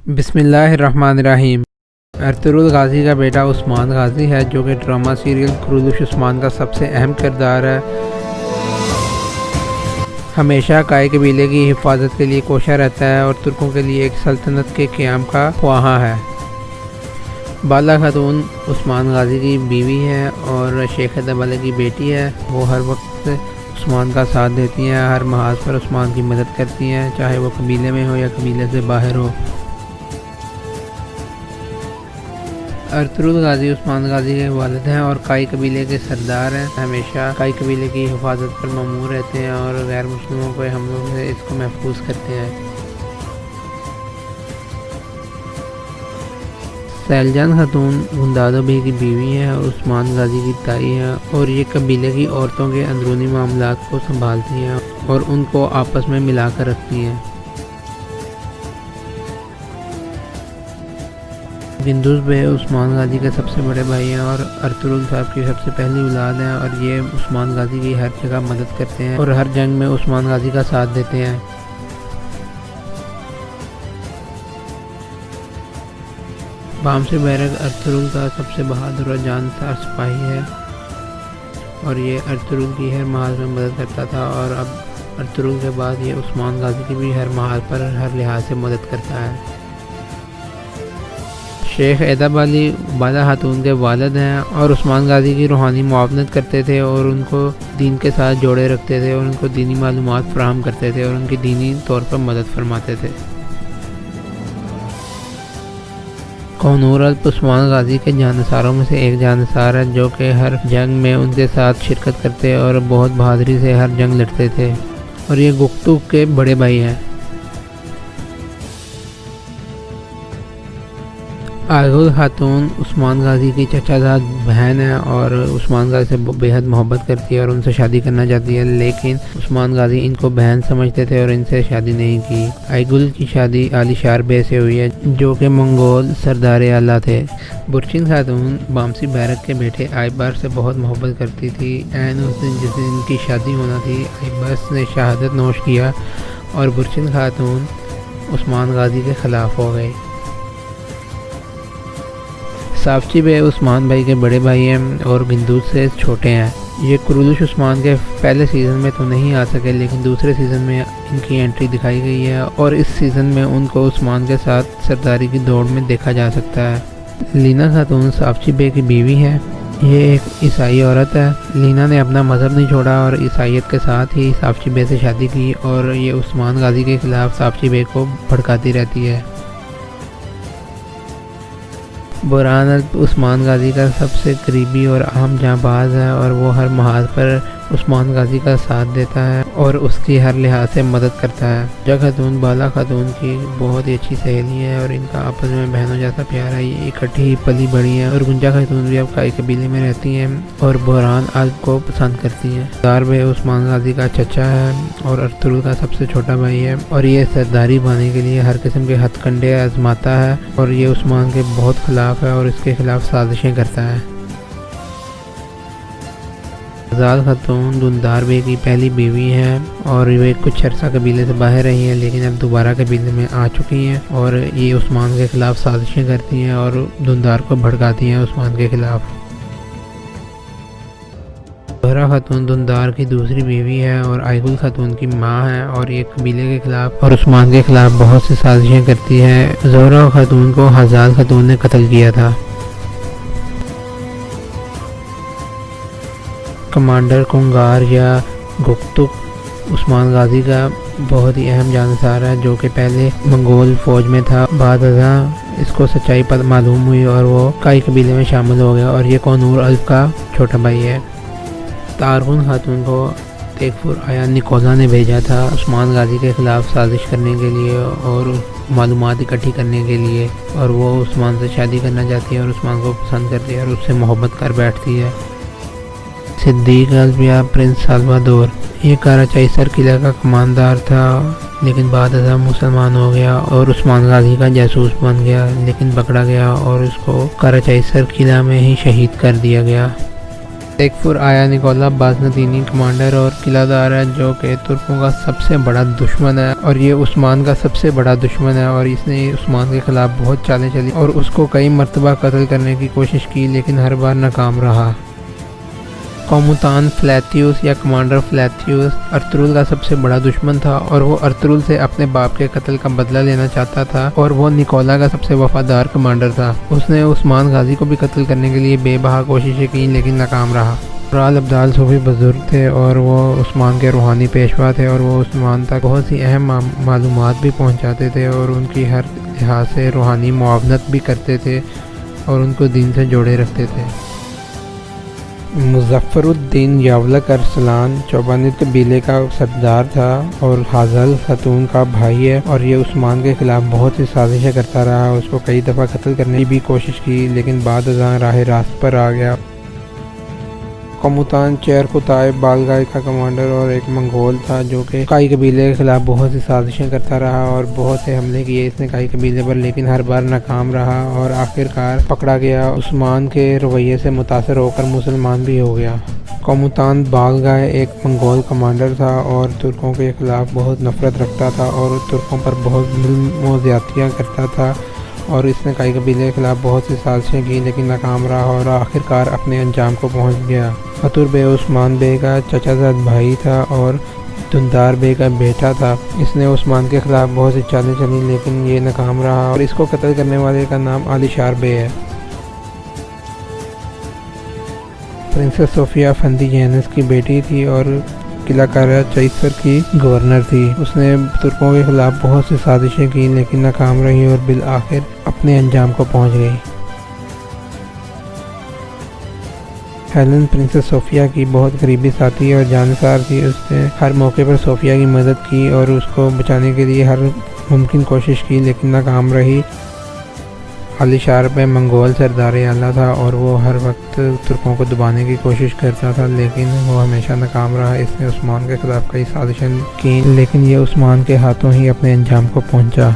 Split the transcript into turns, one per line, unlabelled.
بسم اللہ الرحمن الرحیم۔ ارطغرل غازی کا بیٹا عثمان غازی ہے جو کہ ڈرامہ سیریل کرولوش عثمان کا سب سے اہم کردار ہے۔ ہمیشہ کائی قبیلے کی حفاظت کے لیے کوشاں رہتا ہے اور ترکوں کے لیے ایک سلطنت کے قیام کا خواہاں ہے۔ بالا خاتون عثمان غازی کی بیوی ہے اور شیخ ادب علی کی بیٹی ہے۔ وہ ہر وقت عثمان کا ساتھ دیتی ہیں، ہر محاذ پر عثمان کی مدد کرتی ہیں، چاہے وہ قبیلے میں ہو یا قبیلے سے باہر ہو۔ ارطغرل غازی عثمان غازی کے والد ہیں اور کائی قبیلے کے سردار ہیں۔ ہمیشہ کائی قبیلے کی حفاظت پر مامور رہتے ہیں اور غیر مسلموں کے حملوں سے اس کو محفوظ کرتے ہیں۔ سیلجان خاتون گندادو بی کی بیوی ہے اور عثمان غازی کی تائی ہے، اور یہ قبیلے کی عورتوں کے اندرونی معاملات کو سنبھالتی ہیں اور ان کو آپس میں ملا کر رکھتی ہیں۔ گندوز بے عثمان غازی کے سب سے بڑے بھائی ہیں اور ارطغرل صاحب کی سب سے پہلی اولاد ہیں، اور یہ عثمان غازی کی ہر جگہ مدد کرتے ہیں اور ہر جنگ میں عثمان غازی کا ساتھ دیتے ہیں۔ بامسی بیرق ارطغرل کا سب سے بہادر اور جانسار سپاہی ہے، اور یہ ارطغرل کی ہر محاذ میں مدد کرتا تھا، اور اب ارطغرل کے بعد یہ عثمان غازی کی بھی ہر محاذ پر ہر لحاظ سے مدد کرتا ہے۔ شیخ ادب علی بالا خاتون کے والد ہیں اور عثمان غازی کی روحانی معاونت کرتے تھے اور ان کو دین کے ساتھ جوڑے رکھتے تھے اور ان کو دینی معلومات فراہم کرتے تھے اور ان کی دینی طور پر مدد فرماتے تھے۔ کوہنور الپ عثمان غازی کے جانثاروں میں سے ایک جانثار ہے جو کہ ہر جنگ میں ان کے ساتھ شرکت کرتے اور بہت بہادری سے ہر جنگ لڑتے تھے، اور یہ گفتوک کے بڑے بھائی ہیں۔ آئغل خاتون عثمان غازی کی چچا زاد بہن ہے اور عثمان غازی سے بے حد محبت کرتی ہے اور ان سے شادی کرنا چاہتی ہے، لیکن عثمان غازی ان کو بہن سمجھتے تھے اور ان سے شادی نہیں کی۔ آئغل کی شادی علی شار بے سے ہوئی ہے جو کہ منگول سردار اعلیٰ تھے۔ برچین خاتون بامسی بیرق کے بیٹے آئبار سے بہت محبت کرتی تھی۔ عین اس دن جس دن ان کی شادی ہونا تھی، آئبرس نے شہادت نوش کیا اور برچین خاتون عثمان غازی کے خلاف ہو گئی۔ سافچی بے عثمان بھائی کے بڑے بھائی ہیں اور گندوز سے چھوٹے ہیں۔ یہ کرولوش عثمان کے پہلے سیزن میں تو نہیں آ سکے، لیکن دوسرے سیزن میں ان کی انٹری دکھائی گئی ہے اور اس سیزن میں ان کو عثمان کے ساتھ سرداری کی دوڑ میں دیکھا جا سکتا ہے۔ لینا خاتون سافچی بے کی بیوی ہے۔ یہ ایک عیسائی عورت ہے۔ لینا نے اپنا مذہب نہیں چھوڑا اور عیسائیت کے ساتھ ہی سافچی بے سے شادی کی، اور یہ عثمان غازی کے خلاف سافچی بے کو بھڑکاتی رہتی ہے۔ برہان الپ عثمان غازی کا سب سے قریبی اور اہم جانباز ہے، اور وہ ہر محاذ پر عثمان غازی کا ساتھ دیتا ہے اور اس کی ہر لحاظ سے مدد کرتا ہے۔ گنجا خاتون بالا خاتون کی بہت ہی اچھی سہیلی ہے اور ان کا آپس میں بہنوں جیسا پیار ہے۔ یہ اکٹھی پلی بڑی ہیں اور گنجا خاتون بھی اب کائی قبیلے میں رہتی ہیں اور برہان الپ کو پسند کرتی ہیں۔ سردار بے عثمان غازی کا چچا ہے اور ارطغرل کا سب سے چھوٹا بھائی ہے، اور یہ سرداری پانے کے لیے ہر قسم کے ہتھ کنڈے آزماتا ہے، اور یہ عثمان کے بہت خلاف ہے اور اس کے خلاف سازشیں کرتا ہے۔ آزاد خاتون دندار بے کی پہلی بیوی ہے اور یہ کچھ عرصہ قبیلے سے باہر رہی ہیں، لیکن اب دوبارہ قبیلے میں آ چکی ہیں اور یہ عثمان کے خلاف سازشیں کرتی ہیں اور دندار کو بھڑکاتی ہیں عثمان کے خلاف۔ زہرا خاتون دندار کی دوسری بیوی ہے اور آئغل خاتون کی ماں ہے، اور یہ قبیلے کے خلاف اور عثمان کے خلاف بہت سی سازشیں کرتی ہے۔ زہرا خاتون کو حزال خاتون نے قتل کیا تھا۔ کمانڈر کنگار یا گکتک عثمان غازی کا بہت ہی اہم جانصار ہے جو کہ پہلے منگول فوج میں تھا، بعد ازاں اس کو سچائی پر معلوم ہوئی اور وہ کائی قبیلے میں شامل ہو گیا، اور یہ کوہنور الپ کا چھوٹا بھائی ہے۔ تارغن خاتون کو تیکفر آیا نیکولا نے بھیجا تھا عثمان غازی کے خلاف سازش کرنے کے لیے اور معلومات اکٹھی کرنے کے لیے، اور وہ عثمان سے شادی کرنا چاہتی ہے اور عثمان کو پسند کرتی ہے اور اس سے محبت کر بیٹھتی ہے۔ صدیق الپ یا پرنس سالوادور یہ کاراچائسر قلعہ کا کماندار تھا، لیکن بعد ازاں مسلمان ہو گیا اور عثمان غازی کا جاسوس بن گیا، لیکن پکڑا گیا اور اس کو کاراچائسر قلعہ میں ہی شہید کر دیا گیا۔ ایکفور آیا نکولا بازنطینی کمانڈر اور قلعہ دار ہے جو کہ ترکوں کا سب سے بڑا دشمن ہے اور یہ عثمان کا سب سے بڑا دشمن ہے، اور اس نے عثمان کے خلاف بہت چالیں چلی اور اس کو کئی مرتبہ قتل کرنے کی کوشش کی لیکن ہر بار ناکام رہا۔ قومتان فلیتیوس یا کمانڈر فلیتیوس ارطغرل کا سب سے بڑا دشمن تھا اور وہ ارطغرل سے اپنے باپ کے قتل کا بدلہ لینا چاہتا تھا، اور وہ نکولا کا سب سے وفادار کمانڈر تھا۔ اس نے عثمان غازی کو بھی قتل کرنے کے لیے بے بہا کوششیں کی لیکن ناکام رہا۔ رال عبدال صوفی بزرگ تھے اور وہ عثمان کے روحانی پیشوا تھے، اور وہ عثمان تک بہت سی اہم معلومات بھی پہنچاتے تھے اور ان کی ہر لحاظ سے روحانی معاونت بھی کرتے تھے اور ان کو دین سے جوڑے رکھتے تھے۔ مظفر الدین یاولک ارسلان چوبانی قبیلے کا سردار تھا اور حاضل خاتون کا بھائی ہے، اور یہ عثمان کے خلاف بہت سی سازشیں کرتا رہا۔ اس کو کئی دفعہ قتل کرنے کی بھی کوشش کی لیکن بعد ازاں راہ راست پر آ گیا۔ قومتان چیرخوتائے بالگائے کا کمانڈر اور ایک منگول تھا جو کہ کائی قبیلے کے خلاف بہت سی سازشیں کرتا رہا اور بہت سے حملے کیے اس نے کائی قبیلے پر، لیکن ہر بار ناکام رہا اور آخرکار پکڑا گیا۔ عثمان کے رویے سے متاثر ہو کر مسلمان بھی ہو گیا۔ قومتان بالگائے ایک منگول کمانڈر تھا اور ترکوں کے خلاف بہت نفرت رکھتا تھا اور ترکوں پر بہت ظلم و زیادتیاں کرتا تھا، اور اس نے کائی قبیلے کے خلاف بہت سی سازشیں کی لیکن ناکام رہا اور آخرکار اپنے انجام کو پہنچ گیا۔ فتح بے عثمان بے کا چچا زاد بھائی تھا اور دندار بے کا بیٹا تھا۔ اس نے عثمان کے خلاف بہت سی چالیں چلیں لیکن یہ ناکام رہا اور اس کو قتل کرنے والے کا نام علی شار بے ہے۔ پرنسس صوفیہ افندی جینس کی بیٹی تھی اور قلعہ کارا چیسر کی گورنر تھی۔ اس نے ترکوں کے خلاف بہت سی سازشیں کی لیکن ناکام رہی اور بالآخر اپنے انجام کو پہنچ گئی۔ ہیلن پرنسس صوفیہ کی بہت قریبی ساتھی اور جانثار تھی۔ اس نے ہر موقع پر صوفیہ کی مدد کی اور اس کو بچانے کے لیے ہر ممکن کوشش کی لیکن ناکام رہی۔ علی شار بے منگول سردار اعلیٰ تھا اور وہ ہر وقت ترکوں کو دبانے کی کوشش کرتا تھا لیکن وہ ہمیشہ ناکام رہا۔ اس نے عثمان کے خلاف کئی سازشیں کی لیکن یہ عثمان کے ہاتھوں ہی اپنے انجام کو پہنچا۔